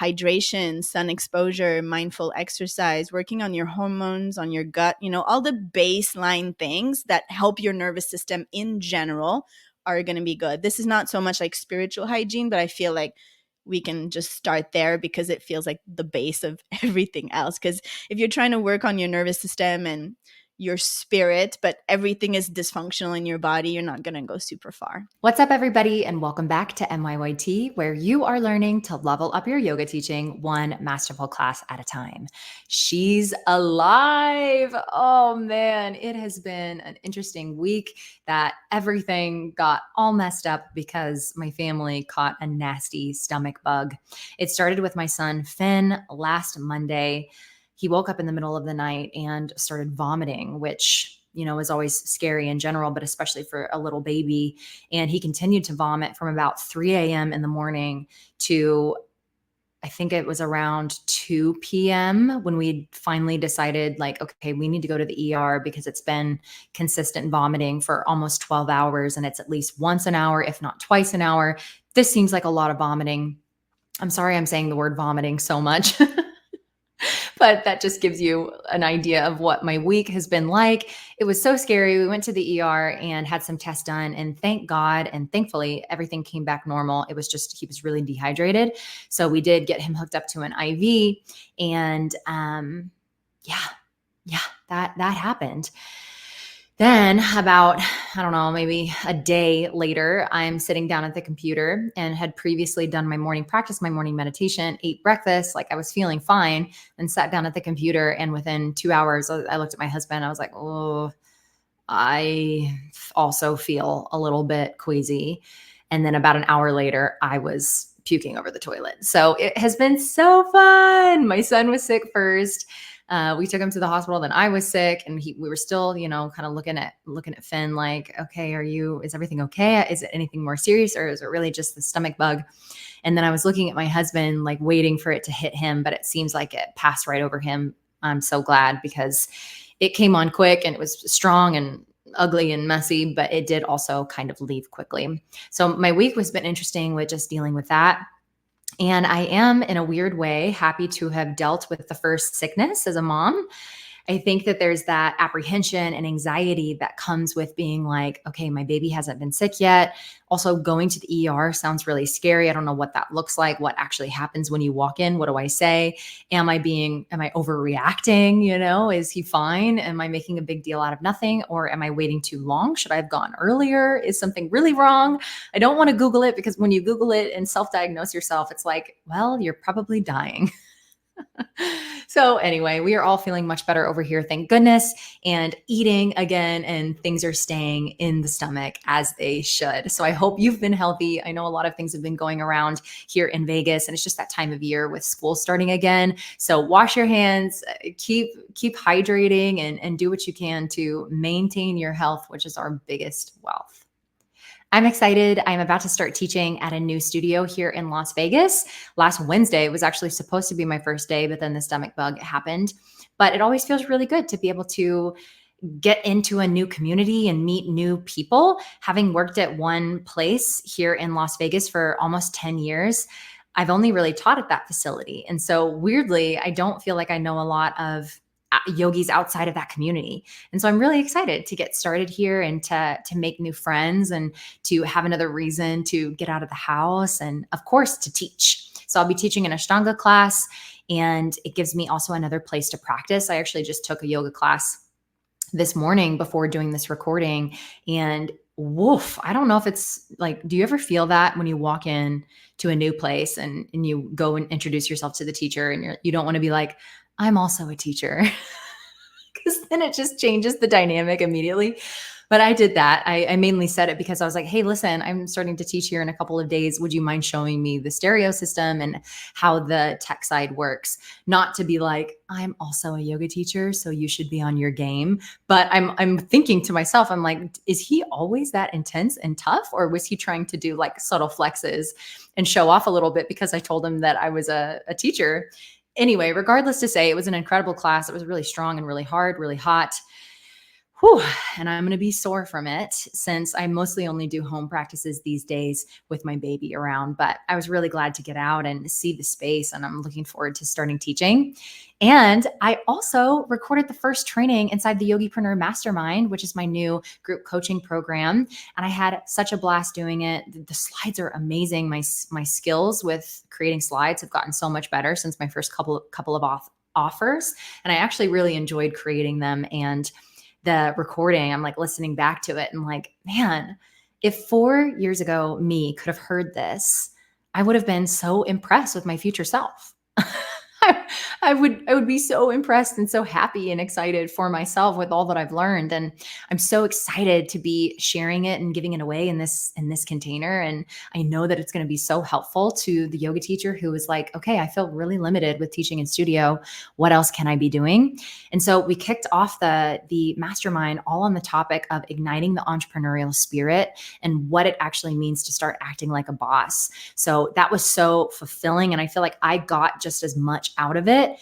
hydration, sun exposure, mindful exercise, working on your hormones, on your gut, all the baseline things that help your nervous system in general are going to be good. This is not so much like spiritual hygiene, but I feel like we can just start there because it feels like the base of everything else. Because if you're trying to work on your nervous system and your spirit, but everything is dysfunctional in your body, you're not going to go super far. What's up, everybody, and welcome back to MYYT, where you are learning to level up your yoga teaching one masterful class at a time. She's alive. Oh man, it has been an interesting week that everything got all messed up because my family caught a nasty stomach bug. It started with my son, Finn, last Monday. He woke up in the middle of the night and started vomiting, which is always scary in general, but especially for a little baby. And he continued to vomit from about 3 a.m. in the morning to, I think it was around 2 p.m. when we finally decided, like, okay, we need to go to the ER because it's been consistent vomiting for almost 12 hours. And it's at least once an hour, if not twice an hour. This seems like a lot of vomiting. I'm sorry I'm saying the word vomiting so much. But that just gives you an idea of what my week has been like. It was so scary. We went to the ER and had some tests done, and thank God and thankfully everything came back normal. It was just, he was really dehydrated. So we did get him hooked up to an IV, and that happened. Then about, I don't know, maybe a day later, I'm sitting down at the computer and had previously done my morning practice, my morning meditation, ate breakfast, like I was feeling fine, and sat down at the computer. And within 2 hours, I looked at my husband. I was like, oh, I also feel a little bit queasy. And then about an hour later, I was puking over the toilet. So it has been so fun. My son was sick first. We took him to the hospital. Then I was sick, and we were still, kind of looking at Finn like, okay, is everything okay? Is it anything more serious, or is it really just the stomach bug? And then I was looking at my husband, like waiting for it to hit him, but it seems like it passed right over him. I'm so glad because it came on quick and it was strong and ugly and messy, but it did also kind of leave quickly. So my week has been interesting with just dealing with that. And I am, in a weird way, happy to have dealt with the first sickness as a mom. I think that there's that apprehension and anxiety that comes with being like, okay, my baby hasn't been sick yet. Also, going to the ER sounds really scary. I don't know what that looks like, what actually happens when you walk in. What do I say? Am I overreacting? Is he fine? Am I making a big deal out of nothing? Or am I waiting too long? Should I have gone earlier? Is something really wrong? I don't want to Google it, because when you Google it and self-diagnose yourself, it's like, well, you're probably dying. So anyway, we are all feeling much better over here, thank goodness, and eating again, and things are staying in the stomach as they should. So I hope you've been healthy. I know a lot of things have been going around here in Vegas, and it's just that time of year with school starting again. So wash your hands, keep hydrating, and do what you can to maintain your health, which is our biggest wealth. I'm excited. I'm about to start teaching at a new studio here in Las Vegas. Last Wednesday was actually supposed to be my first day, but then the stomach bug happened. But it always feels really good to be able to get into a new community and meet new people. Having worked at one place here in Las Vegas for almost 10 years, I've only really taught at that facility. And so weirdly, I don't feel like I know a lot of yogis outside of that community. And so I'm really excited to get started here and to make new friends and to have another reason to get out of the house, and of course to teach. So I'll be teaching an Ashtanga class, and it gives me also another place to practice. I actually just took a yoga class this morning before doing this recording, and woof, I don't know if it's like, do you ever feel that when you walk in to a new place and you go and introduce yourself to the teacher, and you don't want to be like, I'm also a teacher, because then it just changes the dynamic immediately. But I did that. I mainly said it because I was like, hey, listen, I'm starting to teach here in a couple of days. Would you mind showing me the stereo system and how the tech side works? Not to be like, I'm also a yoga teacher, so you should be on your game. But I'm thinking to myself, I'm like, is he always that intense and tough? Or was he trying to do like subtle flexes and show off a little bit because I told him that I was a teacher? Anyway, regardless to say, it was an incredible class. It was really strong and really hard, really hot. Whew, and I'm going to be sore from it since I mostly only do home practices these days with my baby around. But I was really glad to get out and see the space, and I'm looking forward to starting teaching. And I also recorded the first training inside the Yogipreneur Mastermind, which is my new group coaching program. And I had such a blast doing it. The slides are amazing. My skills with creating slides have gotten so much better since my first couple of offers. And I actually really enjoyed creating them. And the recording, I'm like listening back to it and like, man, if 4 years ago me could have heard this, I would have been so impressed with my future self. I would be so impressed and so happy and excited for myself with all that I've learned. And I'm so excited to be sharing it and giving it away in this container. And I know that it's going to be so helpful to the yoga teacher who is like, okay, I feel really limited with teaching in studio. What else can I be doing? And so we kicked off the mastermind all on the topic of igniting the entrepreneurial spirit and what it actually means to start acting like a boss. So that was so fulfilling. And I feel like I got just as much out of it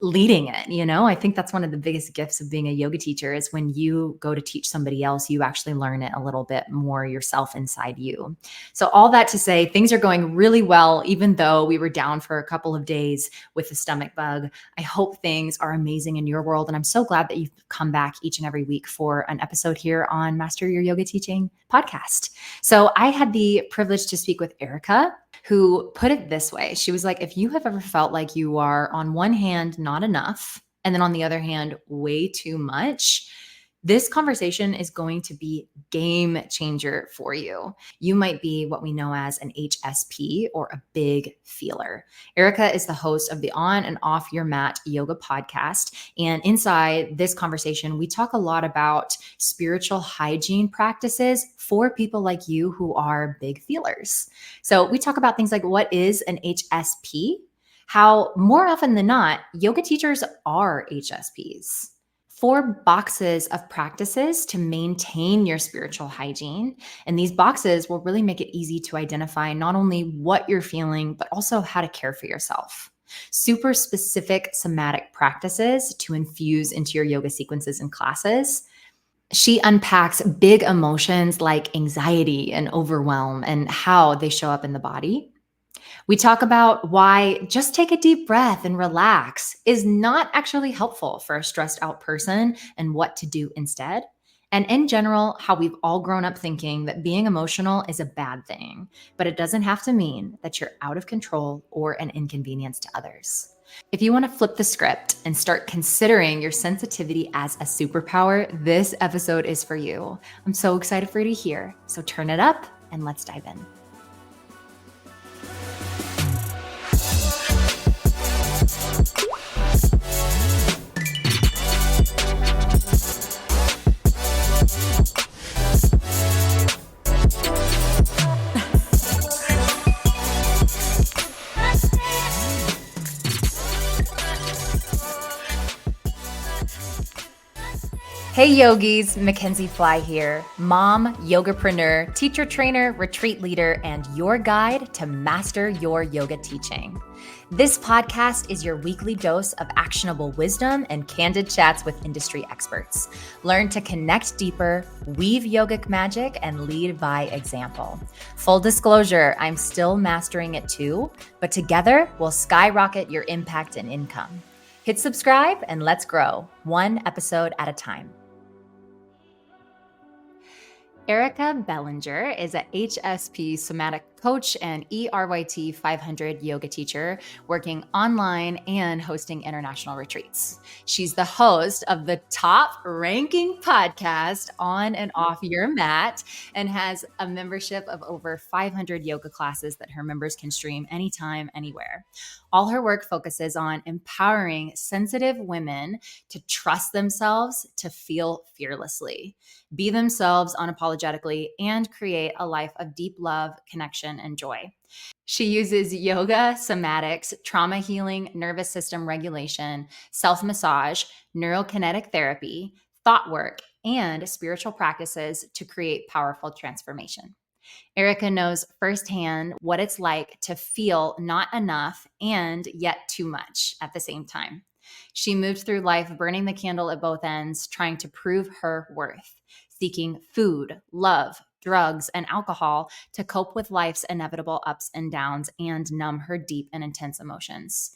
leading it. I think that's one of the biggest gifts of being a yoga teacher is when you go to teach somebody else, you actually learn it a little bit more yourself inside you. So all that to say, things are going really well, even though we were down for a couple of days with the stomach bug. I hope things are amazing in your world. And I'm so glad that you've come back each and every week for an episode here on Master Your Yoga Teaching podcast. So I had the privilege to speak with Erika, who put it this way. She was like, if you have ever felt like you are on one hand, not enough, and then on the other hand, way too much, this conversation is going to be game changer for you. You might be what we know as an HSP or a big feeler. Erika is the host of the On and Off Your Mat Yoga podcast. And inside this conversation, we talk a lot about spiritual hygiene practices for people like you who are big feelers. So we talk about things like what is an HSP, how more often than not, yoga teachers are HSPs. 4 boxes of practices to maintain your spiritual hygiene. And these boxes will really make it easy to identify not only what you're feeling, but also how to care for yourself. Super specific somatic practices to infuse into your yoga sequences and classes. She unpacks big emotions like anxiety and overwhelm and how they show up in the body. We talk about why just take a deep breath and relax is not actually helpful for a stressed out person and what to do instead. And in general, how we've all grown up thinking that being emotional is a bad thing, but it doesn't have to mean that you're out of control or an inconvenience to others. If you want to flip the script and start considering your sensitivity as a superpower, this episode is for you. I'm so excited for you to hear. So turn it up and let's dive in. Hey yogis, Mackenzie Fly here, mom, yogapreneur, teacher trainer, retreat leader, and your guide to master your yoga teaching. This podcast is your weekly dose of actionable wisdom and candid chats with industry experts. Learn to connect deeper, weave yogic magic, and lead by example. Full disclosure, I'm still mastering it too, but together we'll skyrocket your impact and income. Hit subscribe and let's grow, one episode at a time. Erika Belanger is a HSP somatic coach and ERYT 500 yoga teacher working online and hosting international retreats. She's the host of the top ranking podcast On and Off Your Mat and has a membership of over 500 yoga classes that her members can stream anytime, anywhere. All her work focuses on empowering sensitive women to trust themselves, to feel fearlessly, be themselves unapologetically, and create a life of deep love, connection, and joy. She uses yoga, somatics, trauma healing, nervous system regulation, self-massage, neurokinetic therapy, thought work, and spiritual practices to create powerful transformation. Erika knows firsthand what it's like to feel not enough and yet too much at the same time. She moved through life burning the candle at both ends, trying to prove her worth, seeking food, love, drugs, and alcohol to cope with life's inevitable ups and downs and numb her deep and intense emotions.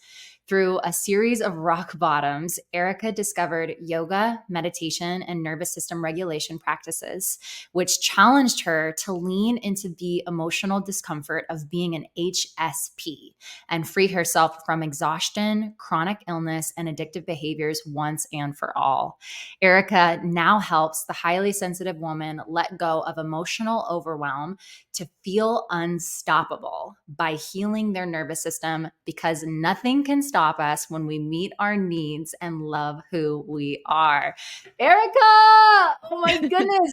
Through a series of rock bottoms, Erika discovered yoga, meditation, and nervous system regulation practices, which challenged her to lean into the emotional discomfort of being an HSP and free herself from exhaustion, chronic illness, and addictive behaviors once and for all. Erika now helps the highly sensitive woman let go of emotional overwhelm to feel unstoppable by healing their nervous system, because nothing can stop us when we meet our needs and love who we are. Erika! Oh my goodness.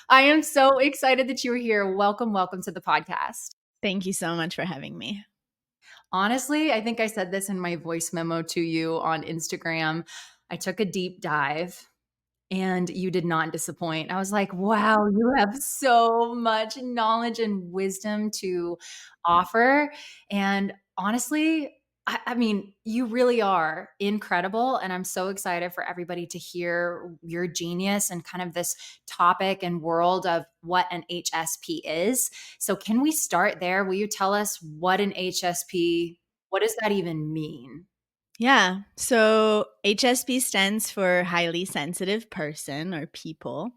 I am so excited that you were here. Welcome, welcome to the podcast. Thank you so much for having me. Honestly, I think I said this in my voice memo to you on Instagram. I took a deep dive and you did not disappoint. I was like, wow, you have so much knowledge and wisdom to offer. And honestly, I mean, you really are incredible. And I'm so excited for everybody to hear your genius and kind of this topic and world of what an HSP is. So, can we start there? Will you tell us what an HSP, what does that even mean? Yeah. So HSP stands for highly sensitive person or people.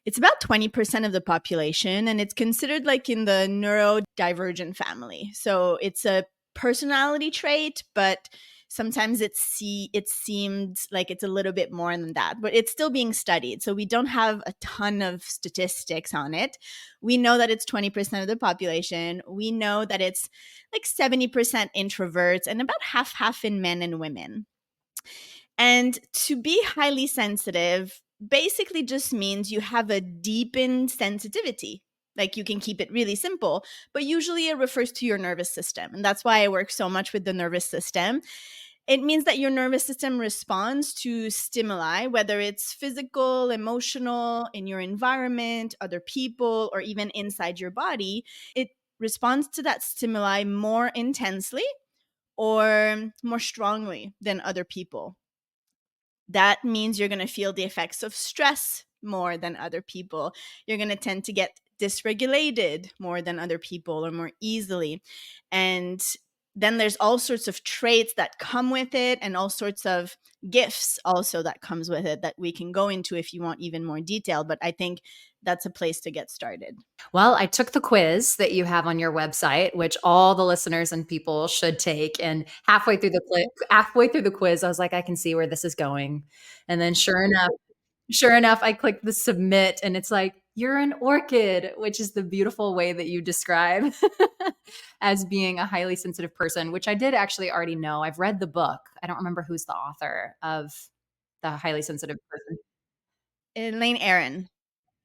It's about 20% of the population, and it's considered like in the neurodivergent family. So it's a personality trait, but sometimes it seemed like it's a little bit more than that, but it's still being studied. So we don't have a ton of statistics on it. We know that it's 20% of the population. We know that it's like 70% introverts and about half in men and women. And to be highly sensitive basically just means you have a deepened sensitivity. Like you can keep it really simple, but usually it refers to your nervous system. And that's why I work so much with the nervous system. It means that your nervous system responds to stimuli, whether it's physical, emotional, in your environment, other people, or even inside your body. It responds to that stimuli more intensely or more strongly than other people. That means you're going to feel the effects of stress more than other people. You're going to tend to get dysregulated more than other people or more easily. And then there's all sorts of traits that come with it and all sorts of gifts also that comes with it that we can go into if you want even more detail. But I think that's a place to get started. Well, I took the quiz that you have on your website, which all the listeners and people should take. And halfway through the quiz, I was like, I can see where this is going. And then sure enough, I clicked the submit, and it's like, you're an orchid, which is the beautiful way that you describe as being a highly sensitive person, which I did actually already know. I've read the book. I don't remember who's the author of the highly sensitive person. Elaine Aaron.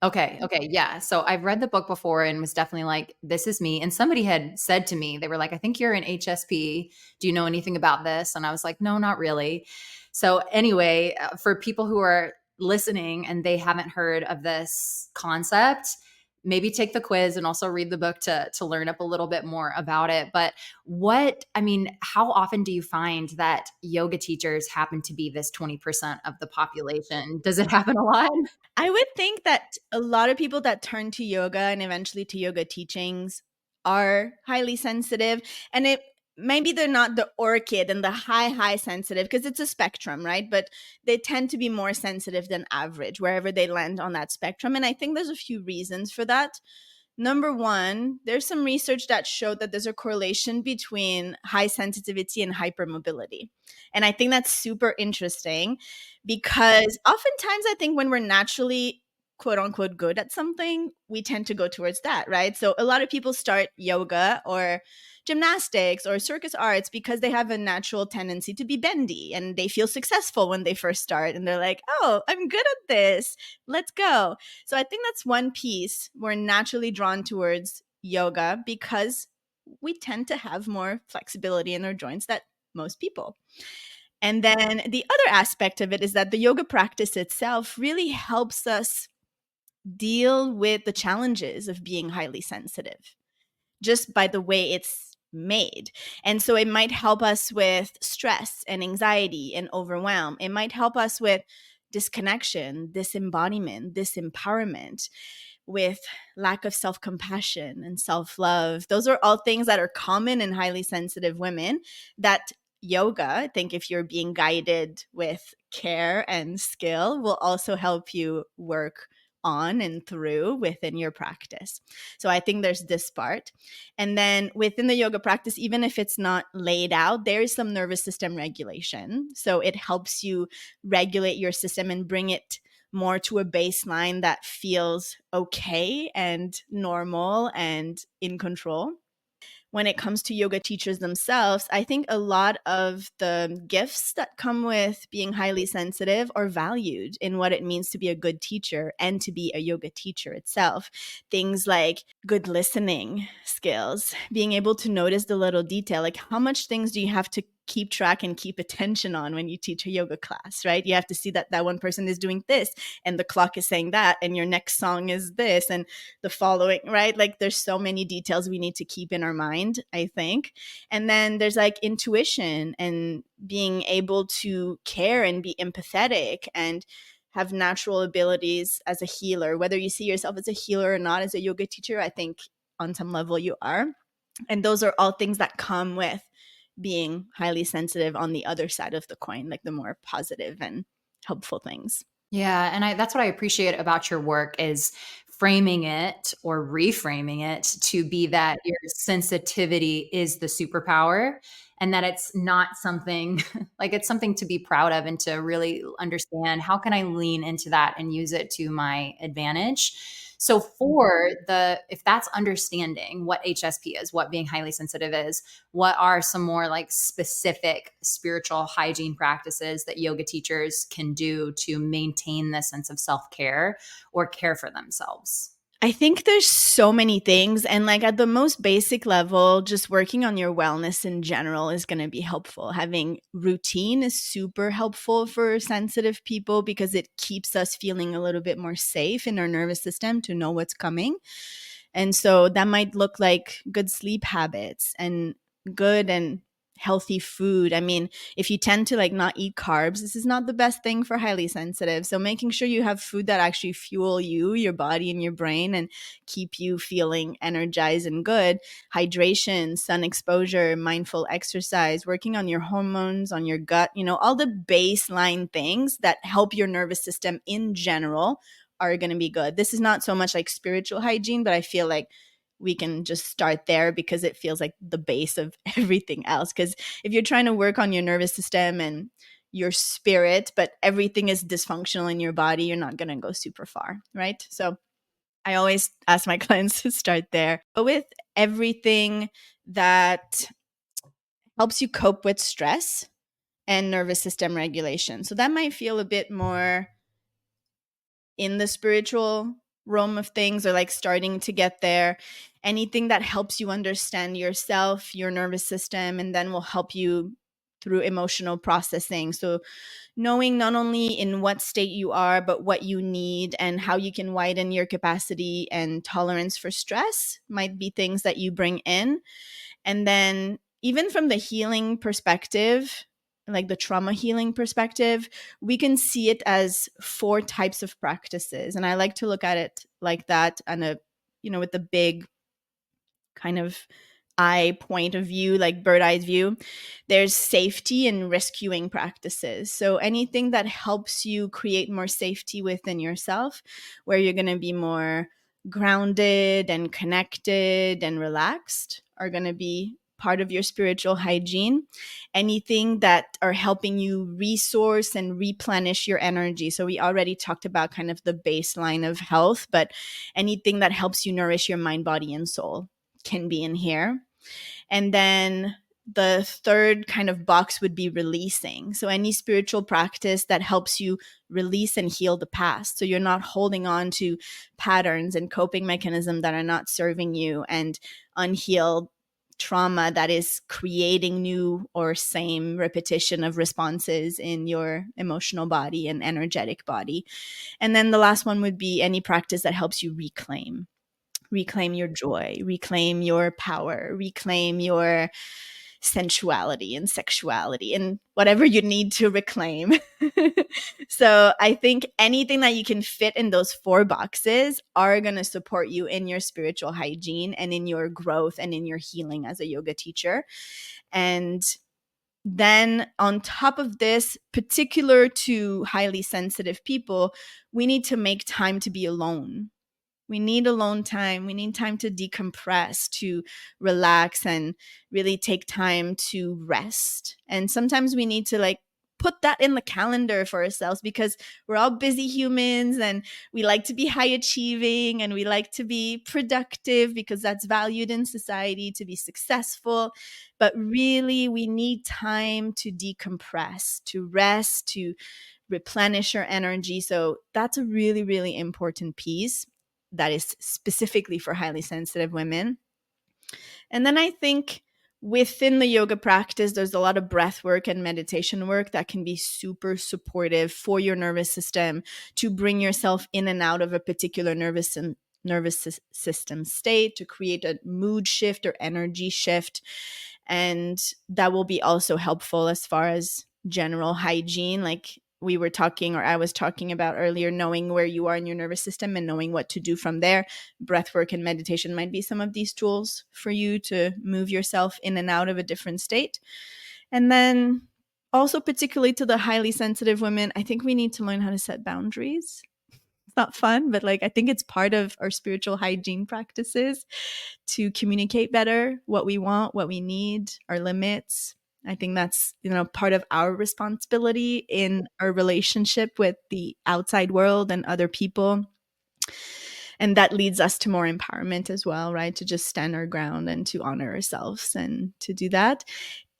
Okay, okay, yeah. So I've read the book before and was definitely like, this is me. And somebody had said to me, they were like, I think you're an HSP. Do you know anything about this? And I was like, no, not really. So anyway, for people who are listening and they haven't heard of this concept, maybe take the quiz and also read the book to learn up a little bit more about it. But how often do you find that yoga teachers happen to be this 20% of the population? Does it happen a lot? I would think that a lot of people that turn to yoga and eventually to yoga teachings are highly sensitive. And it maybe they're not the orchid and the high sensitive because it's a spectrum, right? But they tend to be more sensitive than average wherever they land on that spectrum. And I think there's a few reasons for that. Number one, there's some research that showed that there's a correlation between high sensitivity and hypermobility. And I think that's super interesting because oftentimes I think when we're naturally quote unquote good at something, we tend to go towards that, right? So a lot of people start yoga or gymnastics or circus arts because they have a natural tendency to be bendy and they feel successful when they first start and they're like, oh, I'm good at this. Let's go. So I think that's one piece. We're naturally drawn towards yoga because we tend to have more flexibility in our joints than most people. And then the other aspect of it is that the yoga practice itself really helps us deal with the challenges of being highly sensitive just by the way it's made. And so it might help us with stress and anxiety and overwhelm. It might help us with disconnection, disembodiment, disempowerment, with lack of self compassion and self love. Those are all things that are common in highly sensitive women that yoga, I think, if you're being guided with care and skill, will also help you work on and through within your practice. So I think there's this part. And then within the yoga practice, even if it's not laid out, there is some nervous system regulation. So it helps you regulate your system and bring it more to a baseline that feels okay and normal and in control. When it comes to yoga teachers themselves, I think a lot of the gifts that come with being highly sensitive are valued in what it means to be a good teacher and to be a yoga teacher itself. Things like good listening skills, being able to notice the little detail, like how much things do you have to keep track and keep attention on when you teach a yoga class, right? You have to see that that one person is doing this and the clock is saying that and your next song is this and the following, right? Like there's so many details we need to keep in our mind, I think. And then there's like intuition and being able to care and be empathetic and have natural abilities as a healer. Whether you see yourself as a healer or not as a yoga teacher, I think on some level you are. And those are all things that come with being highly sensitive on the other side of the coin, like the more positive and helpful things. Yeah, and that's what I appreciate about your work is framing it or reframing it to be that your sensitivity is the superpower and that it's not something like it's something to be proud of and to really understand how can I lean into that and use it to my advantage. So for the if that's understanding what HSP is, what being highly sensitive is, what are some more like specific spiritual hygiene practices that yoga teachers can do to maintain this sense of self-care or care for themselves? I think there's so many things. And like at the most basic level, just working on your wellness in general is going to be helpful. Having routine is super helpful for sensitive people because it keeps us feeling a little bit more safe in our nervous system to know what's coming. And so that might look like good sleep habits and good and healthy food. I mean, if you tend to like not eat carbs, this is not the best thing for highly sensitive. So making sure you have food that actually fuel you, your body and your brain and keep you feeling energized and good. Hydration, sun exposure, mindful exercise, working on your hormones, on your gut, all the baseline things that help your nervous system in general are going to be good. This is not so much like spiritual hygiene, but I feel like we can just start there because it feels like the base of everything else. Because if you're trying to work on your nervous system and your spirit, but everything is dysfunctional in your body, you're not going to go super far, right? So I always ask my clients to start there. But with everything that helps you cope with stress and nervous system regulation. So that might feel a bit more in the spiritual realm of things or like starting to get there. Anything that helps you understand yourself, your nervous system, and then will help you through emotional processing. So knowing not only in what state you are, but what you need and how you can widen your capacity and tolerance for stress might be things that you bring in. And then even from the healing perspective, like the trauma healing perspective, we can see it as 4 types of practices. And I like to look at it like that on a, with the big kind of eye point of view, like bird eye view. There's safety and rescuing practices. So anything that helps you create more safety within yourself, where you're going to be more grounded and connected and relaxed, are going to be part of your spiritual hygiene. Anything that are helping you resource and replenish your energy. So we already talked about kind of the baseline of health, but anything that helps you nourish your mind, body, and soul can be in here. And then the third kind of box would be releasing. So any spiritual practice that helps you release and heal the past. So you're not holding on to patterns and coping mechanisms that are not serving you and unhealed trauma that is creating new or same repetition of responses in your emotional body and energetic body. And then the last one would be any practice that helps you reclaim reclaim your joy, reclaim your power, reclaim your sensuality and sexuality and whatever you need to reclaim. So I think anything that you can fit in those 4 boxes are going to support you in your spiritual hygiene and in your growth and in your healing as a yoga teacher. And then on top of this, particular to highly sensitive people, we need to make time to be alone. We need alone time. We need time to decompress, to relax, and really take time to rest. And sometimes we need to like put that in the calendar for ourselves, because we're all busy humans and we like to be high achieving and we like to be productive because that's valued in society, to be successful. But really, we need time to decompress, to rest, to replenish our energy. So that's a really, really important piece that is specifically for highly sensitive women. And then I think within the yoga practice, there's a lot of breath work and meditation work that can be super supportive for your nervous system to bring yourself in and out of a particular nervous system state, to create a mood shift or energy shift. And that will be also helpful as far as general hygiene, like we were talking, or I was talking about earlier, knowing where you are in your nervous system and knowing what to do from there. Breath work and meditation might be some of these tools for you to move yourself in and out of a different state. And then also, particularly to the highly sensitive women, I think we need to learn how to set boundaries. It's not fun, but like I think it's part of our spiritual hygiene practices to communicate better what we want, what we need, our limits. I think that's, part of our responsibility in our relationship with the outside world and other people. And that leads us to more empowerment as well, right? To just stand our ground and to honor ourselves and to do that.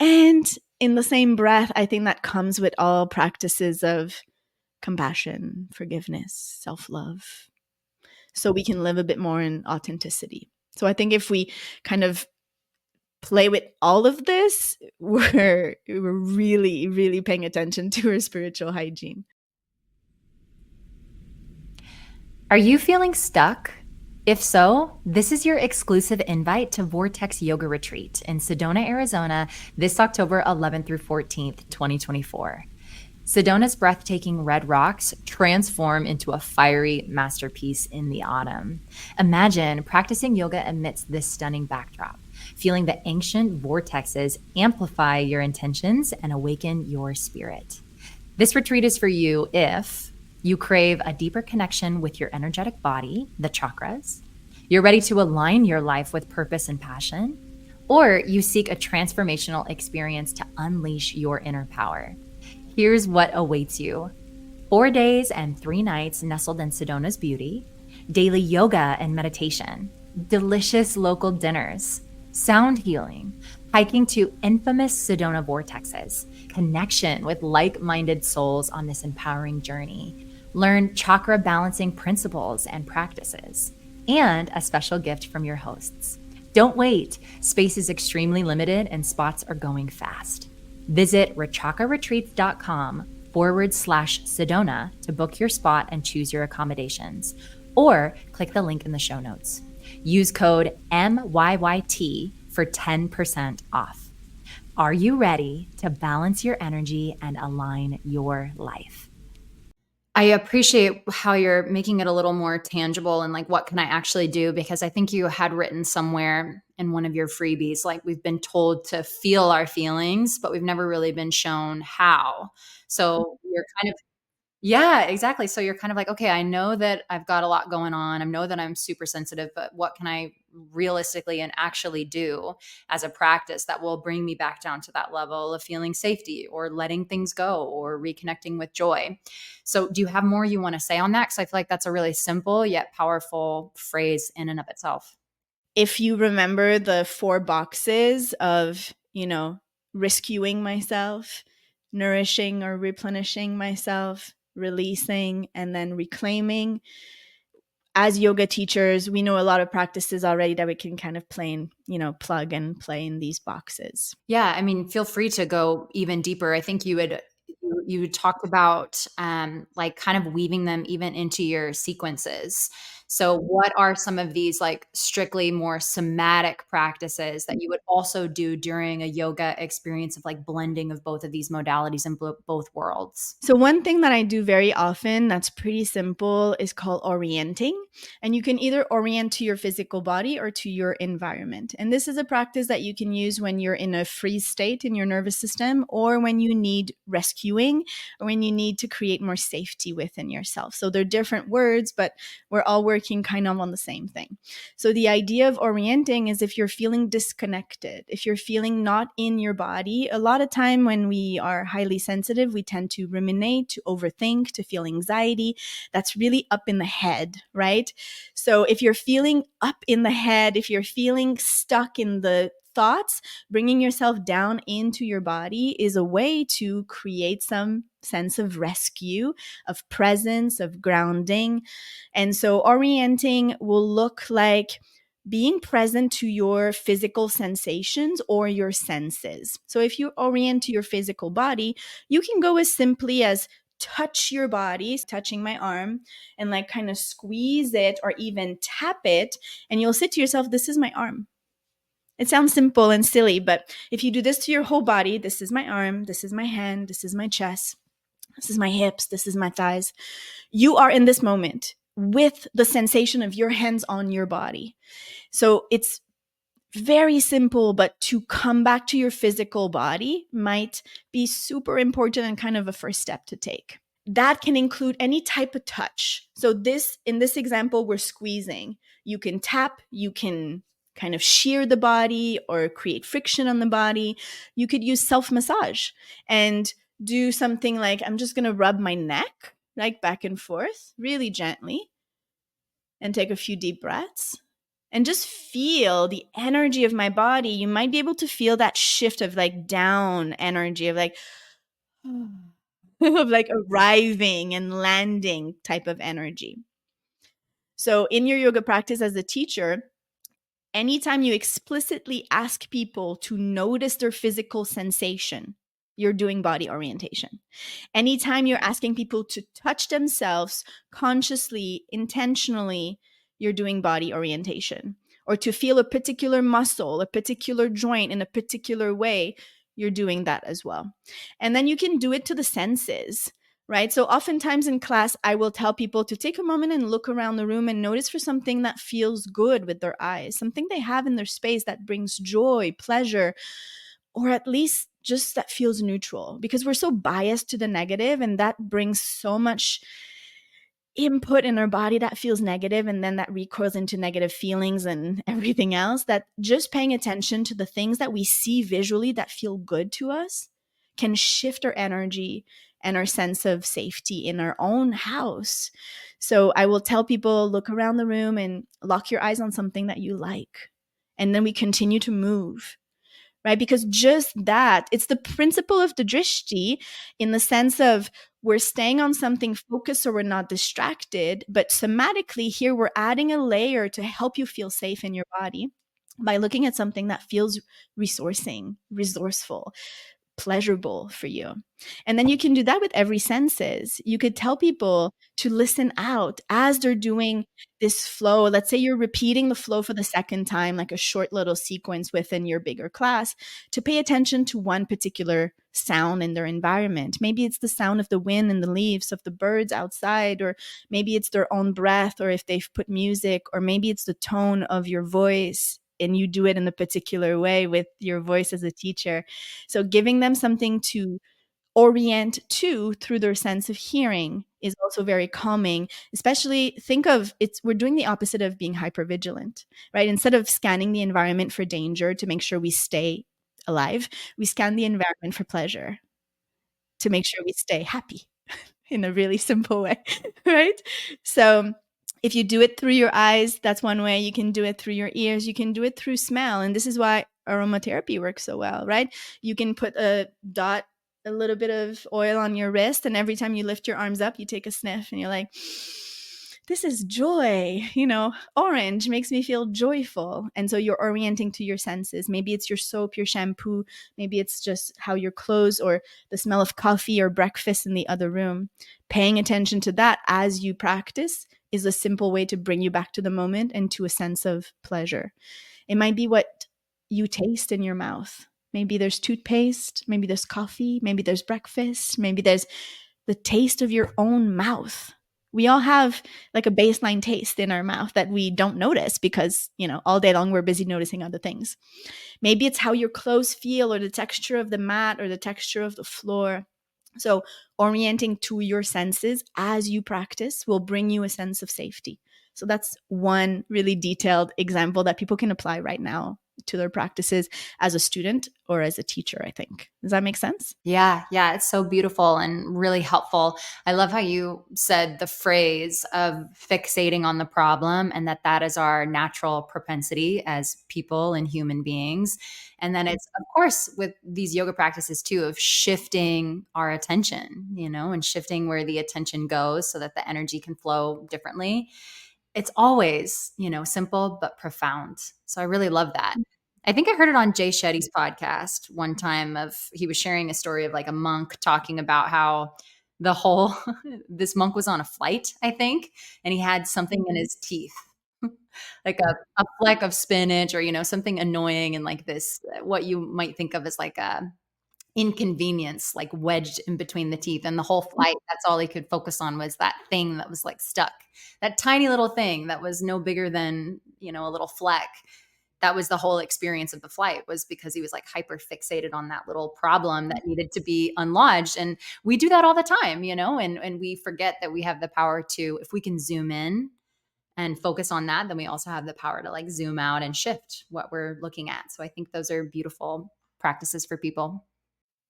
And in the same breath, I think that comes with all practices of compassion, forgiveness, self-love, so we can live a bit more in authenticity. So I think if we kind of play with all of this, we're really, really paying attention to our spiritual hygiene. Are you feeling stuck? If so, this is your exclusive invite to Vortex Yoga Retreat in Sedona, Arizona, this October 11th through 14th, 2024. Sedona's breathtaking red rocks transform into a fiery masterpiece in the autumn. Imagine practicing yoga amidst this stunning backdrop, feeling the ancient vortexes amplify your intentions and awaken your spirit. This retreat is for you if you crave a deeper connection with your energetic body, the chakras, you're ready to align your life with purpose and passion, or you seek a transformational experience to unleash your inner power. Here's what awaits you: 4 days and 3 nights nestled in Sedona's beauty, daily yoga and meditation, delicious local dinners, sound healing, hiking to infamous Sedona vortexes, connection with like-minded souls on this empowering journey, learn chakra balancing principles and practices, and a special gift from your hosts. Don't wait. Space is extremely limited and spots are going fast. Visit rachakaretreats.com/Sedona to book your spot and choose your accommodations, or click the link in the show notes. Use code MYYT for 10% off. Are you ready to balance your energy and align your life? I appreciate how you're making it a little more tangible and like, what can I actually do? Because I think you had written somewhere in one of your freebies, like, we've been told to feel our feelings, but we've never really been shown how. So you're kind of yeah, exactly. So you're kind of like, okay, I know that I've got a lot going on. I know that I'm super sensitive, but what can I realistically and actually do as a practice that will bring me back down to that level of feeling safety or letting things go or reconnecting with joy? So do you have more you want to say on that? Because I feel like that's a really simple yet powerful phrase in and of itself. If you remember the 4 boxes of, rescuing myself, nourishing or replenishing myself, releasing, and then reclaiming, as yoga teachers, we know a lot of practices already that we can kind of plug and play in these boxes. Yeah, I mean, feel free to go even deeper. I think you talked about like kind of weaving them even into your sequences. So, what are some of these like strictly more somatic practices that you would also do during a yoga experience of like blending of both of these modalities in both worlds? So, one thing that I do very often that's pretty simple is called orienting. And you can either orient to your physical body or to your environment. And this is a practice that you can use when you're in a freeze state in your nervous system, or when you need rescuing, or when you need to create more safety within yourself. So, they're different words, but we're all working kind of on the same thing. So, the idea of orienting is if you're feeling disconnected, if you're feeling not in your body. A lot of time when we are highly sensitive, we tend to ruminate, to overthink, to feel anxiety. That's really up in the head, right? So if you're feeling up in the head, if you're feeling stuck in the thoughts, bringing yourself down into your body is a way to create some sense of rescue, of presence, of grounding. And so orienting will look like being present to your physical sensations or your senses. So if you orient to your physical body, you can go as simply as touch your body, touching my arm, and like kind of squeeze it or even tap it. And you'll say to yourself, this is my arm. It sounds simple and silly, but if you do this to your whole body, this is my arm, this is my hand, this is my chest, this is my hips, this is my thighs. You are in this moment with the sensation of your hands on your body. So it's very simple, but to come back to your physical body might be super important and kind of a first step to take. That can include any type of touch. So in this example, we're squeezing. You can tap, you can kind of shear the body or create friction on the body. You could use self-massage and do something like, I'm just going to rub my neck, like back and forth, really gently, and take a few deep breaths and just feel the energy of my body. You might be able to feel that shift of like down energy of like, of like arriving and landing type of energy. So in your yoga practice as a teacher, anytime you explicitly ask people to notice their physical sensation, you're doing body orientation. Anytime you're asking people to touch themselves consciously, intentionally, you're doing body orientation. Or to feel a particular muscle, a particular joint in a particular way, you're doing that as well. And then you can do it to the senses, right? So oftentimes in class, I will tell people to take a moment and look around the room and notice for something that feels good with their eyes, something they have in their space that brings joy, pleasure, or at least just that feels neutral, because we're so biased to the negative and that brings so much input in our body that feels negative, and then that recoils into negative feelings and everything else, that just paying attention to the things that we see visually that feel good to us can shift our energy and our sense of safety in our own house. So I will tell people, look around the room and lock your eyes on something that you like. And then we continue to move, right? Because just that, it's the principle of the drishti in the sense of we're staying on something focused so we're not distracted. But somatically, here we're adding a layer to help you feel safe in your body by looking at something that feels resourceful, pleasurable for you. And then you can do that with every senses. You could tell people to listen out as they're doing this flow. Let's say you're repeating the flow for the second time, like a short little sequence within your bigger class, to pay attention to one particular sound in their environment. Maybe it's the sound of the wind and the leaves of the birds outside, or maybe it's their own breath, or if they've put music, or maybe it's the tone of your voice and you do it in a particular way with your voice as a teacher. So giving them something to orient to through their sense of hearing is also very calming. Especially think of we're doing the opposite of being hypervigilant, right? Instead of scanning the environment for danger to make sure we stay alive, we scan the environment for pleasure to make sure we stay happy in a really simple way, right? So if you do it through your eyes, that's one way. You can do it through your ears. You can do it through smell. And this is why aromatherapy works so well, right? You can put a little bit of oil on your wrist, and every time you lift your arms up, you take a sniff and you're like, this is joy, orange makes me feel joyful. And so you're orienting to your senses. Maybe it's your soap, your shampoo, maybe it's just how your clothes or the smell of coffee or breakfast in the other room. Paying attention to that as you practice is a simple way to bring you back to the moment and to a sense of pleasure. It might be what you taste in your mouth. Maybe there's toothpaste, maybe there's coffee, maybe there's breakfast, maybe there's the taste of your own mouth. We all have like a baseline taste in our mouth that we don't notice because, all day long we're busy noticing other things. Maybe it's how your clothes feel or the texture of the mat or the texture of the floor. So, orienting to your senses as you practice will bring you a sense of safety. So, that's one really detailed example that people can apply right now to their practices as a student or as a teacher, I think. Does that make sense? Yeah, yeah, it's so beautiful and really helpful. I love how you said the phrase of fixating on the problem and that is our natural propensity as people and human beings. And then it's, of course, with these yoga practices too, of shifting our attention, and shifting where the attention goes so that the energy can flow differently. It's always, simple but profound. So I really love that. I think I heard it on Jay Shetty's podcast one time of he was sharing a story of like a monk talking about how the whole this monk was on a flight, I think, and he had something in his teeth. Like a fleck of spinach or something annoying and like this what you might think of as like a inconvenience like wedged in between the teeth, and the whole flight that's all he could focus on was that thing that was like stuck, that tiny little thing that was no bigger than a little fleck. That was the whole experience of the flight, was because he was like hyper fixated on that little problem that needed to be unlodged. And we do that all the time, and we forget that we have the power to, if we can zoom in and focus on that, then we also have the power to like zoom out and shift what we're looking at. So I think those are beautiful practices for people.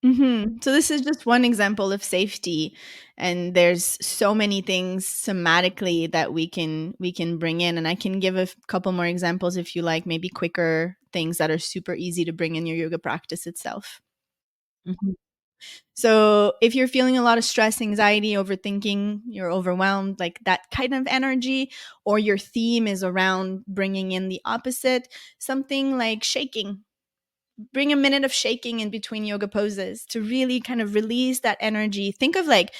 So this is just one example of safety, and there's so many things somatically that we can bring in, and I can give a couple more examples if you like, maybe quicker things that are super easy to bring in your yoga practice itself. Mhm. So if you're feeling a lot of stress, anxiety, overthinking, you're overwhelmed, like that kind of energy, or your theme is around bringing in the opposite, something like shaking. Bring a minute of shaking in between yoga poses to really kind of release that energy. Think of like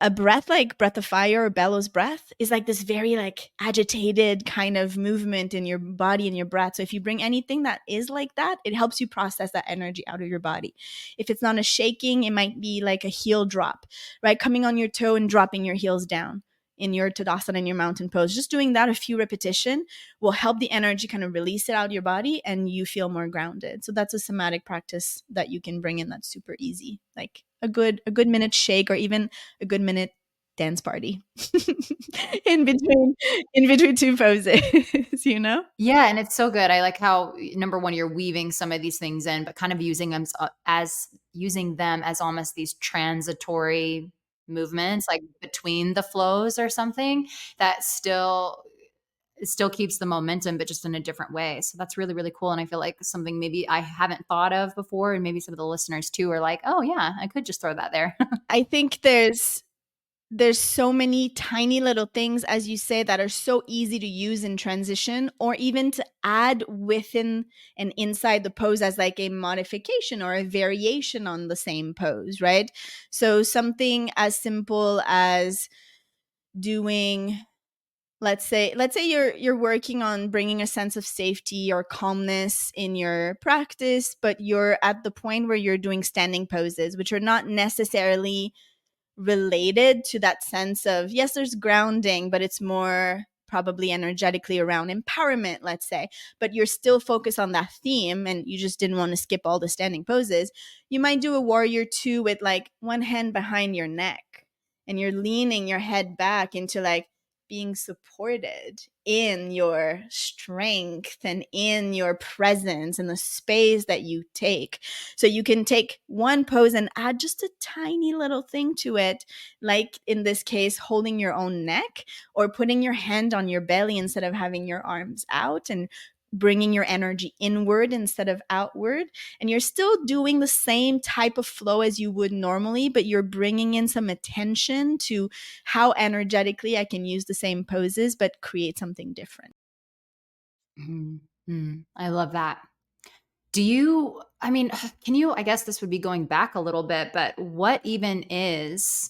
a breath, like breath of fire or bellows breath is like this very like agitated kind of movement in your body and your breath. So if you bring anything that is like that, it helps you process that energy out of your body. If it's not a shaking, it might be like a heel drop, right? Coming on your toe and dropping your heels down in your Tadasana, in your mountain pose. Just doing that a few repetition will help the energy kind of release it out of your body and you feel more grounded. So that's a somatic practice that you can bring in that's super easy. Like a good minute shake or even a good minute dance party in between two poses, you know? Yeah, and it's so good. I like how number one, you're weaving some of these things in, but kind of using them as using them as almost these transitory movements, like between the flows or something that still it still keeps the momentum, but just in a different way. So that's really, really cool. And I feel like something maybe I haven't thought of before. And maybe some of the listeners too are like, oh yeah, I could just throw that there. I think there's so many tiny little things, as you say, that are so easy to use in transition or even to add within and inside the pose as like a modification or a variation on the same pose, right? So something as simple as doing, let's say you're working on bringing a sense of safety or calmness in your practice, but you're at the point where you're doing standing poses, which are not necessarily related to that sense of, yes, there's grounding, but it's more probably energetically around empowerment, let's say, but you're still focused on that theme and you just didn't want to skip all the standing poses. You might do a warrior two with like one hand behind your neck and you're leaning your head back into like being supported in your strength and in your presence and the space that you take. So you can take one pose and add just a tiny little thing to it, like in this case, holding your own neck or putting your hand on your belly instead of having your arms out and bringing your energy inward instead of outward. And you're still doing the same type of flow as you would normally, but you're bringing in some attention to how energetically I can use the same poses, but create something different. I love that. Do you, I mean, can you, I guess this would be going back a little bit, but what even is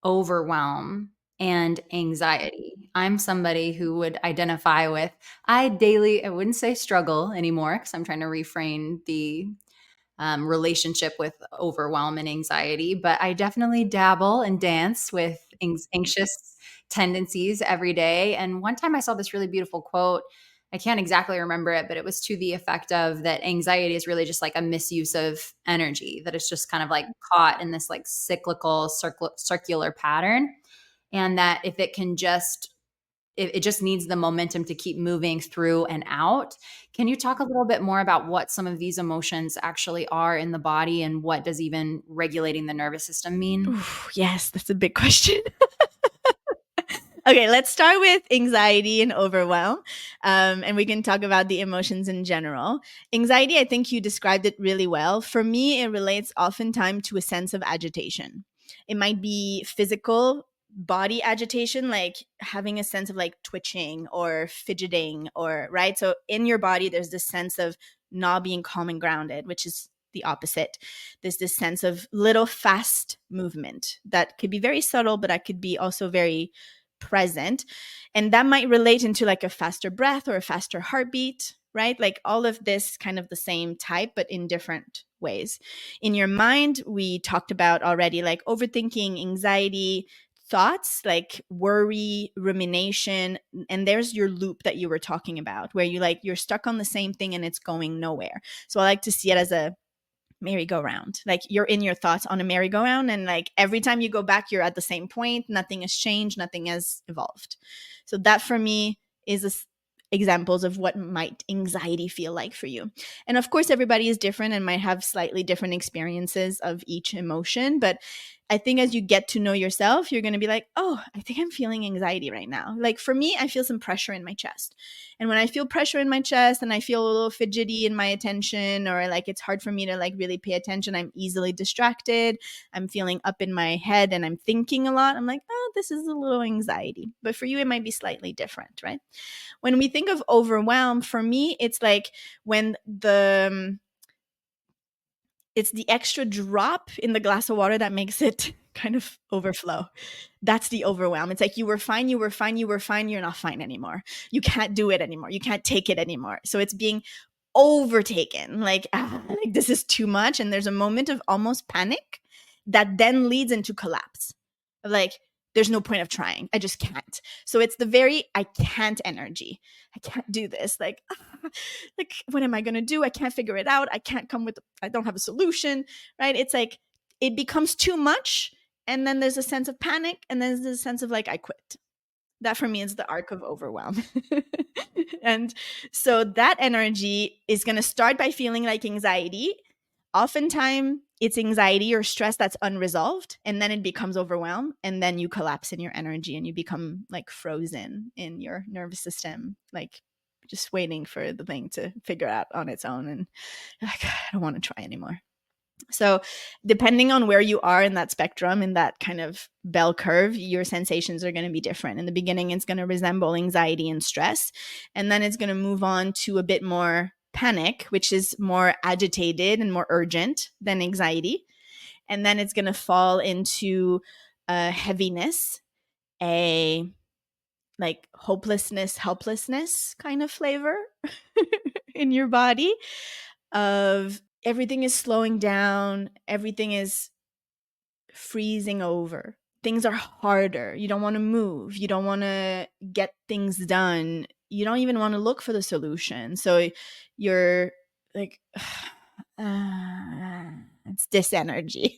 overwhelm? and anxiety. I'm somebody who would identify with, I wouldn't say struggle anymore because I'm trying to refrain the relationship with overwhelm and anxiety, but I definitely dabble and dance with anxious tendencies every day. And one time I saw this really beautiful quote. I can't exactly remember it, but it was to the effect of that anxiety is really just like a misuse of energy, that it's just kind of like caught in this like cyclical, circular pattern. And that if it can just it just needs the momentum to keep moving through and out. Can you talk a little bit more about what some of these emotions actually are in the body and what does even regulating the nervous system mean? Oof, yes, that's a big question. Okay, let's start with anxiety and overwhelm, and we can talk about the emotions in general. Anxiety, I think you described it really well. For me, it relates oftentimes to a sense of agitation. It might be physical body agitation, like having a sense of like twitching or fidgeting, or right. So in your body, there's this sense of not being calm and grounded, which is the opposite. There's this sense of little fast movement that could be very subtle, but that could be also very present, and that might relate into like a faster breath or a faster heartbeat, right? Like all of this kind of the same type but in different ways. In your mind, we talked about already like overthinking, anxiety, thoughts like worry, rumination, and there's your loop that you were talking about where you're stuck on the same thing and it's going nowhere. So I like to see it as a merry-go-round. Like you're in your thoughts on a merry-go-round, and like every time you go back, you're at the same point. Nothing has changed, nothing has evolved. So that for me is examples of what might anxiety feel like for you. And of course, everybody is different and might have slightly different experiences of each emotion. But I think as you get to know yourself, you're going to be like, oh, I think I'm feeling anxiety right now. Like for me, I feel some pressure in my chest. And when I feel pressure in my chest and I feel a little fidgety in my attention, or like it's hard for me to like really pay attention, I'm easily distracted, I'm feeling up in my head and I'm thinking a lot, I'm like, oh, this is a little anxiety. But for you, it might be slightly different, right? When we think of overwhelm, for me, it's like when it's the extra drop in the glass of water that makes it kind of overflow. That's the overwhelm. It's like you were fine, you were fine, you were fine, you're not fine anymore. You can't do it anymore. You can't take it anymore. So it's being overtaken. Like this is too much. And there's a moment of almost panic that then leads into collapse. Like, there's no point of trying. I just can't. So it's the very I can't energy. I can't do this. Like what am I going to do? I can't figure it out. I don't have a solution, right? It's like it becomes too much, and then there's a sense of panic, and then there's a sense of like I quit. That for me is the arc of overwhelm. And so that energy is going to start by feeling like anxiety. Oftentimes it's anxiety or stress that's unresolved, and then it becomes overwhelm, and then you collapse in your energy and you become like frozen in your nervous system, like just waiting for the thing to figure out on its own, and like, I don't want to try anymore. So, depending on where you are in that spectrum, in that kind of bell curve, your sensations are going to be different. In the beginning, it's going to resemble anxiety and stress. And then it's going to move on to a bit more panic, which is more agitated and more urgent than anxiety. And then it's going to fall into heaviness, a like hopelessness, helplessness kind of flavor in your body, of everything is slowing down, everything is freezing over. Things are harder. You don't want to move. You don't want to get things done. You don't even want to look for the solution. So you're like, it's this energy.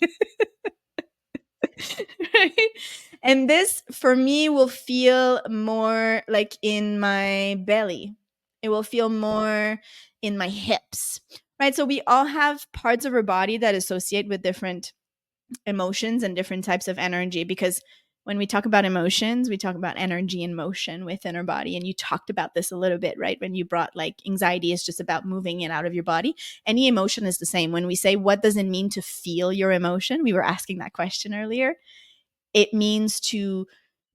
Right? And this for me will feel more like in my belly. It will feel more in my hips. Right? So we all have parts of our body that associate with different emotions and different types of energy, because when we talk about emotions, we talk about energy and motion within our body. And you talked about this a little bit, right? When you brought like anxiety is just about moving it out of your body. Any emotion is the same. When we say, what does it mean to feel your emotion? We were asking that question earlier. It means to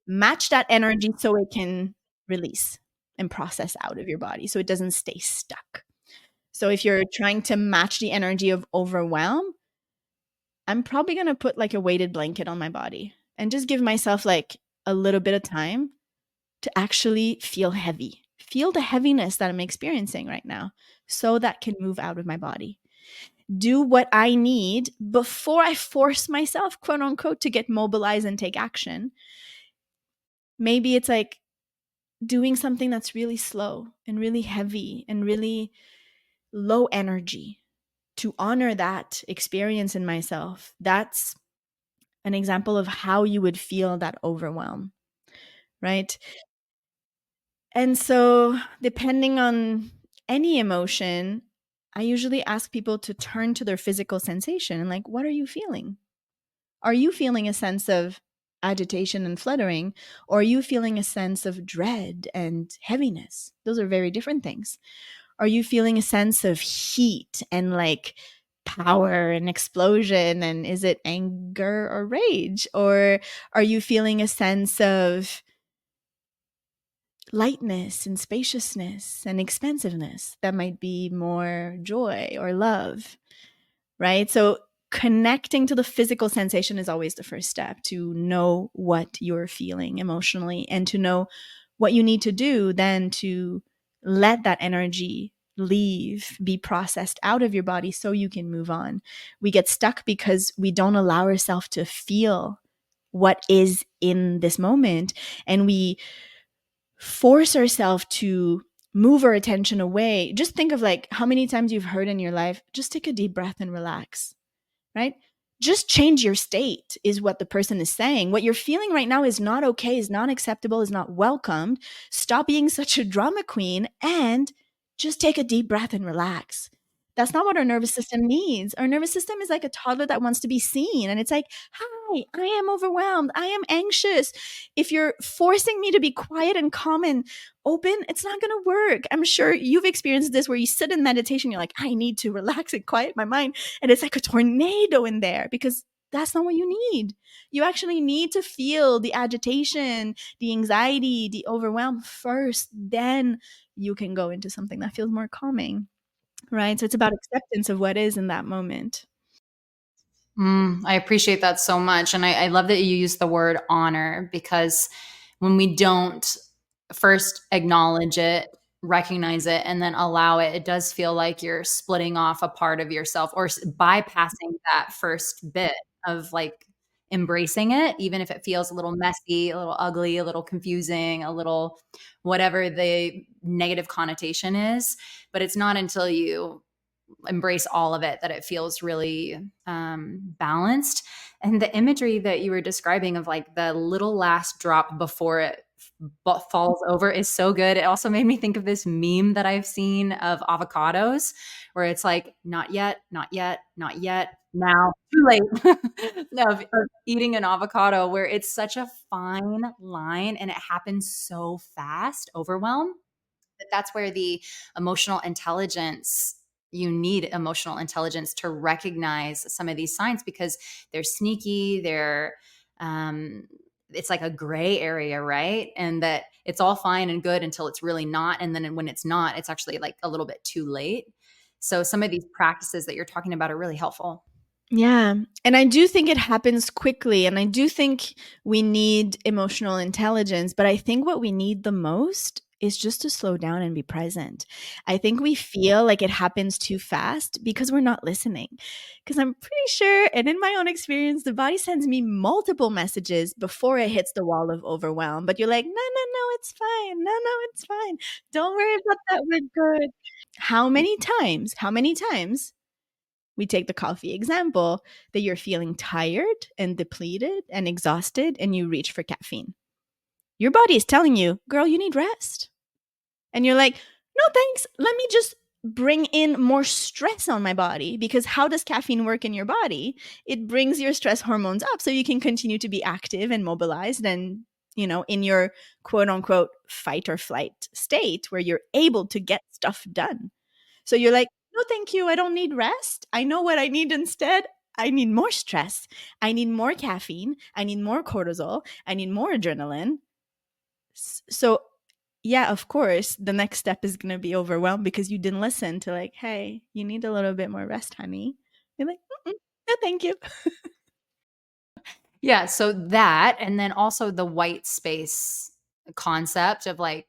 match that energy so it can release and process out of your body so it doesn't stay stuck. So if you're trying to match the energy of overwhelm, I'm probably going to put like a weighted blanket on my body and just give myself like a little bit of time to actually feel heavy, feel the heaviness that I'm experiencing right now, so that can move out of my body. Do what I need before I force myself, quote unquote, to get mobilized and take action. Maybe it's like doing something that's really slow and really heavy and really low energy to honor that experience in myself. That's an example of how you would feel that overwhelm, right? And so, depending on any emotion, I usually ask people to turn to their physical sensation and, like, what are you feeling? Are you feeling a sense of agitation and fluttering? Or are you feeling a sense of dread and heaviness? Those are very different things. Are you feeling a sense of heat and like power and explosion? And is it anger or rage? Or are you feeling a sense of lightness and spaciousness and expansiveness that might be more joy or love, right? So connecting to the physical sensation is always the first step to know what you're feeling emotionally and to know what you need to do then to let that energy leave, be processed out of your body so you can move on. We get stuck because we don't allow ourselves to feel what is in this moment, and we force ourselves to move our attention away. Just think of like how many times you've heard in your life, just take a deep breath and relax, right? Just change your state, is what the person is saying. What you're feeling right now is not okay, is not acceptable, is not welcomed. Stop being such a drama queen and just take a deep breath and relax. That's not what our nervous system needs. Our nervous system is like a toddler that wants to be seen. And it's like, hi, I am overwhelmed. I am anxious. If you're forcing me to be quiet and calm and open, it's not going to work. I'm sure you've experienced this where you sit in meditation, you're like, I need to relax and quiet my mind. And it's like a tornado in there because that's not what you need. You actually need to feel the agitation, the anxiety, the overwhelm first. Then you can go into something that feels more calming, right? So it's about acceptance of what is in that moment. I appreciate that so much. And I love that you use the word honor, because when we don't first acknowledge it, recognize it, and then allow it, it does feel like you're splitting off a part of yourself or bypassing that first bit of like embracing it, even if it feels a little messy, a little ugly, a little confusing, a little whatever the negative connotation is. But it's not until you embrace all of it that it feels really balanced. And the imagery that you were describing of like the little last drop before it falls over is so good. It also made me think of this meme that I've seen of avocados where it's like, not yet, not yet, not yet, now, too late. No, of eating an avocado, where it's such a fine line and it happens so fast, overwhelm. But that's where the emotional intelligence, you need emotional intelligence to recognize some of these signs, because they're sneaky, they're um it's like a gray area, right? And that it's all fine and good until it's really not, and then when it's not, it's actually like a little bit too late. So some of these practices that you're talking about are really helpful. Yeah. And I do think it happens quickly. And I do think we need emotional intelligence. But I think what we need the most is just to slow down and be present. I think we feel like it happens too fast because we're not listening. Because I'm pretty sure, and in my own experience, the body sends me multiple messages before it hits the wall of overwhelm. But you're like, no, no, no, it's fine. No, no, it's fine. Don't worry about that. We're good. How many times we take the coffee example, that you're feeling tired and depleted and exhausted and you reach for caffeine. Your body is telling you, girl, you need rest. And you're like, no, thanks. Let me just bring in more stress on my body, because how does caffeine work in your body? It brings your stress hormones up so you can continue to be active and mobilized and, in your quote unquote fight or flight state where you're able to get stuff done. So you're like, no, thank you. I don't need rest. I know what I need instead. I need more stress. I need more caffeine. I need more cortisol. I need more adrenaline. So, yeah, of course, the next step is going to be overwhelmed because you didn't listen to, like, hey, you need a little bit more rest, honey. You're like, no, thank you. Yeah, so that, and then also the white space concept of like,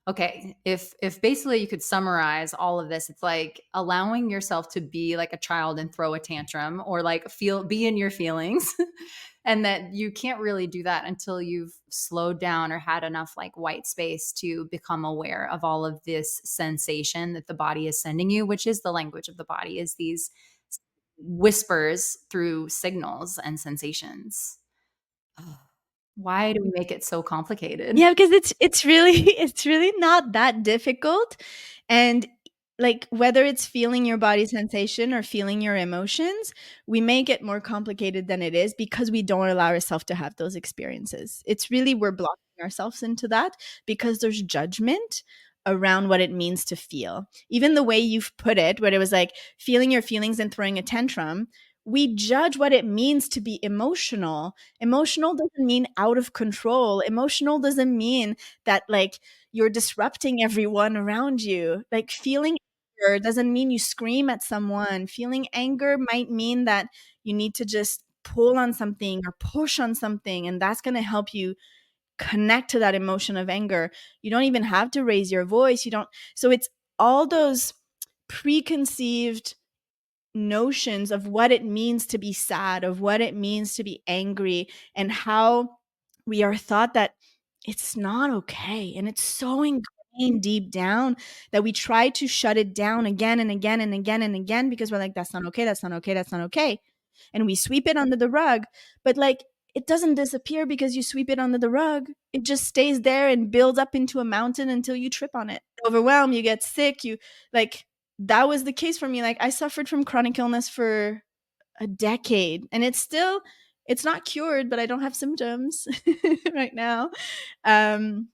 okay, if basically you could summarize all of this, it's like allowing yourself to be like a child and throw a tantrum, or like feel be in your feelings. And that you can't really do that until you've slowed down or had enough like white space to become aware of all of this sensation that the body is sending you, which is the language of the body, is these whispers through signals and sensations. Ugh. Why do we make it so complicated? Yeah, because it's really it's really not that difficult. And like whether it's feeling your body sensation or feeling your emotions, we make it more complicated than it is because we don't allow ourselves to have those experiences. It's really we're blocking ourselves into that because there's judgment around what it means to feel. Even the way you've put it, where it was like feeling your feelings and throwing a tantrum, we judge what it means to be emotional. Emotional doesn't mean out of control. Emotional doesn't mean that like you're disrupting everyone around you. Like feeling anger doesn't mean you scream at someone. Feeling anger might mean that you need to just pull on something or push on something, and that's going to help you connect to that emotion of anger. You don't even have to raise your voice. You don't. So it's all those preconceived notions of what it means to be sad, of what it means to be angry, and how we are taught that it's not okay. And it's so ingrained deep down that we try to shut it down again and again and again and again because we're like, that's not okay, that's not okay, that's not okay. And we sweep it under the rug. But like, it doesn't disappear because you sweep it under the rug. It just stays there and builds up into a mountain until you trip on it. Overwhelm, you get sick, you like that was the case for me. Like I suffered from chronic illness for a decade and it's not cured, but I don't have symptoms right now. Um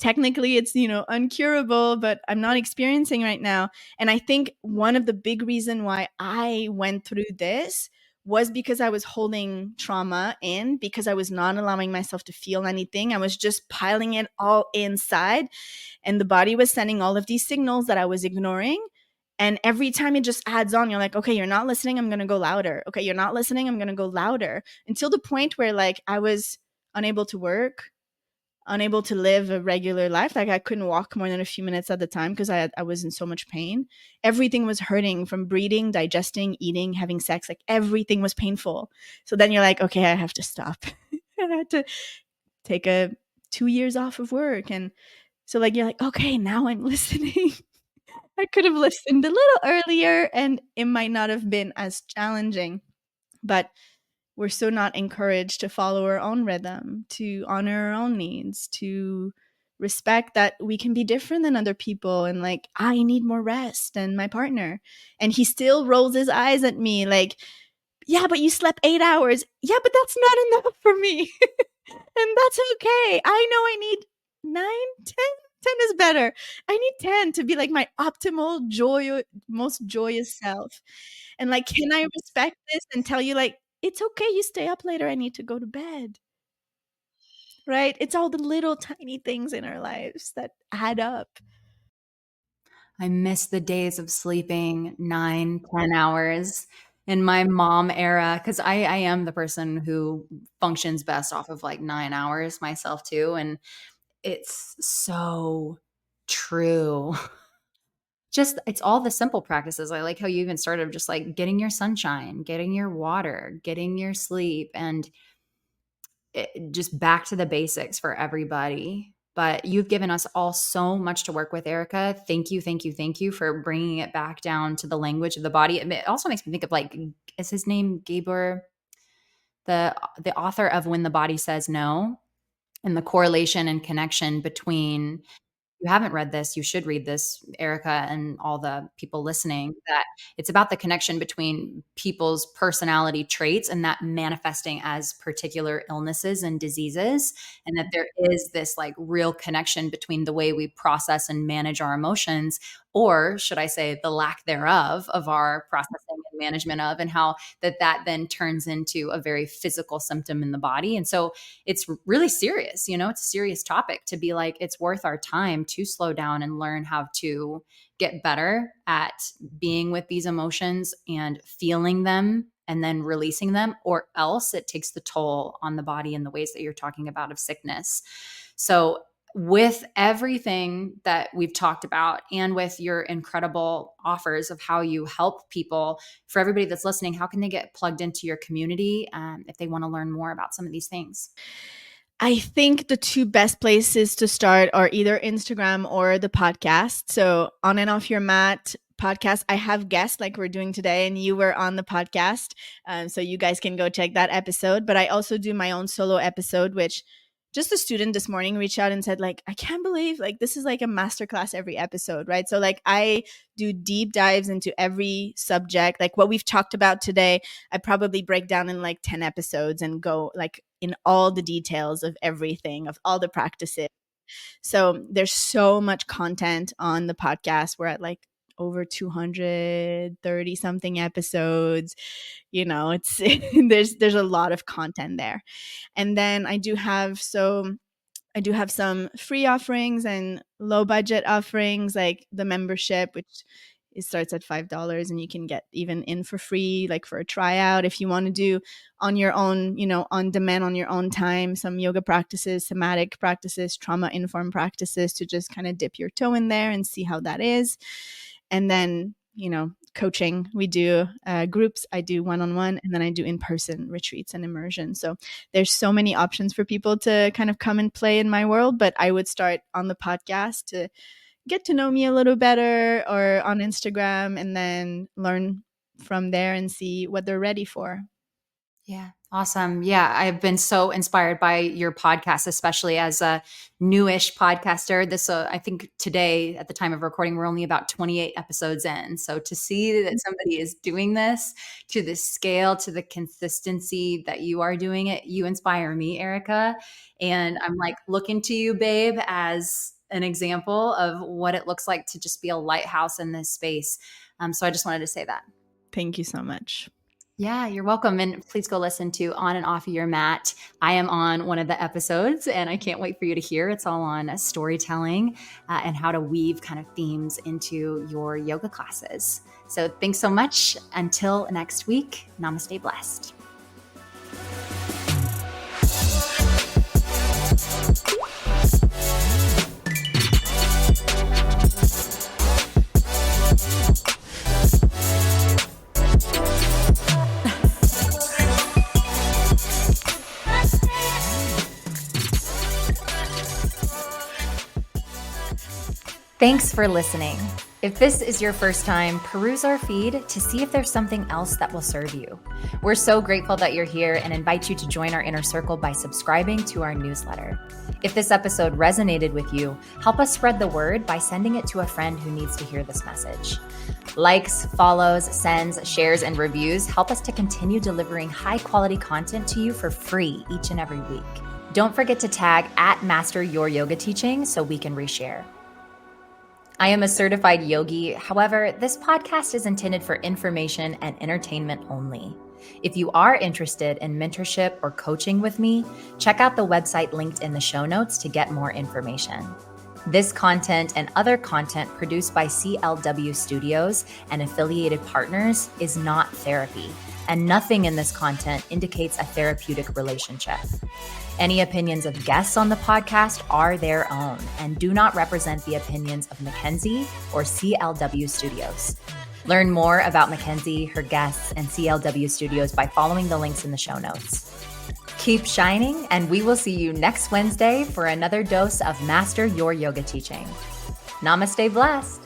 technically it's uncurable, but I'm not experiencing right now. And I think one of the big reason why I went through this was because I was holding trauma in, because I was not allowing myself to feel anything. I was just piling it all inside, and the body was sending all of these signals that I was ignoring. And every time it just adds on, you're like, okay, you're not listening, I'm going to go louder. Okay, you're not listening, I'm going to go louder, until the point where like I was unable to work, unable to live a regular life. Like I couldn't walk more than a few minutes at a time because I was in so much pain. Everything was hurting, from breathing, digesting, eating, having sex. Like everything was painful. So then you're like, okay, I have to stop. And I had to take a 2 years off of work. And so like you're like, okay, now I'm listening. I could have listened a little earlier and it might not have been as challenging. But we're so not encouraged to follow our own rhythm, to honor our own needs, to respect that we can be different than other people. And like, I need more rest than my partner. And he still rolls his eyes at me like, yeah, but you slept 8 hours. Yeah, but that's not enough for me. And that's okay. I know I need 9, 10. 10 is better. I need 10 to be like my optimal joy, most joyous self. And like, can I respect this and tell you like, it's okay, you stay up later, I need to go to bed. Right? It's all the little tiny things in our lives that add up. I miss the days of sleeping 9, 10 hours in my mom era, because I am the person who functions best off of like 9 hours myself too. And it's so true. Just it's all the simple practices. I like how you even started just like getting your sunshine, getting your water, getting your sleep, and just back to the basics for everybody. But you've given us all so much to work with, Erica. Thank you, thank you, thank you for bringing it back down to the language of the body. It also makes me think of like, is his name Gabor, the author of When the Body Says No, and the correlation and connection between, you haven't read this, you should read this, Erica, and all the people listening, that it's about the connection between people's personality traits and that manifesting as particular illnesses and diseases. And that there is this like real connection between the way we process and manage our emotions, or should I say the lack thereof of our processing and management of, and how that then turns into a very physical symptom in the body. And so it's really serious, it's a serious topic to be like, it's worth our time to slow down and learn how to get better at being with these emotions and feeling them and then releasing them, or else it takes the toll on the body in the ways that you're talking about of sickness. So with everything that we've talked about and with your incredible offers of how you help people, for everybody that's listening, how can they get plugged into your community if they want to learn more about some of these things? I think the two best places to start are either Instagram or the podcast. So, On and Off Your Mat podcast, I have guests like we're doing today, and you were on the podcast. So, you guys can go check that episode. But I also do my own solo episode, which just a student this morning reached out and said, like, I can't believe like this is like a masterclass every episode, right? So, like, I do deep dives into every subject. Like what we've talked about today, I probably break down in like 10 episodes and go like in all the details of everything, of all the practices. So there's so much content on the podcast. We're at like over 230 something episodes. You know, it's there's a lot of content there. And then I do have some free offerings and low budget offerings, like the membership, which it starts at $5 and you can get even in for free, like for a tryout. If you want to do on your own, on demand, on your own time, some yoga practices, somatic practices, trauma informed practices to just kind of dip your toe in there and see how that is. And then, coaching, we do groups, I do one-on-one, and then I do in-person retreats and immersion. So there's so many options for people to kind of come and play in my world, but I would start on the podcast to get to know me a little better, or on Instagram, and then learn from there and see what they're ready for. Yeah. Awesome. Yeah. I've been so inspired by your podcast, especially as a newish podcaster. I think today at the time of recording, we're only about 28 episodes in. So to see that somebody is doing this to the scale, to the consistency that you are doing it, you inspire me, Erika. And I'm like, looking to you, babe, as an example of what it looks like to just be a lighthouse in this space. So I just wanted to say that. Thank you so much. Yeah, you're welcome. And please go listen to On and Off Your Mat. I am on one of the episodes and I can't wait for you to hear. It's all on storytelling and how to weave kind of themes into your yoga classes. So thanks so much. Until next week, namaste blessed. Thanks for listening. If this is your first time, peruse our feed to see if there's something else that will serve you. We're so grateful that you're here and invite you to join our inner circle by subscribing to our newsletter. If this episode resonated with you, help us spread the word by sending it to a friend who needs to hear this message. Likes, follows, sends, shares, and reviews help us to continue delivering high-quality content to you for free each and every week. Don't forget to tag @MasterYourYogaTeaching so we can reshare. I am a certified yogi. However, this podcast is intended for information and entertainment only. If you are interested in mentorship or coaching with me, check out the website linked in the show notes to get more information. This content and other content produced by CLW Studios and affiliated partners is not therapy, and nothing in this content indicates a therapeutic relationship. Any opinions of guests on the podcast are their own and do not represent the opinions of Mackenzie or CLW Studios. Learn more about Mackenzie, her guests, and CLW Studios by following the links in the show notes. Keep shining, and we will see you next Wednesday for another dose of Master Your Yoga Teaching. Namaste blessed.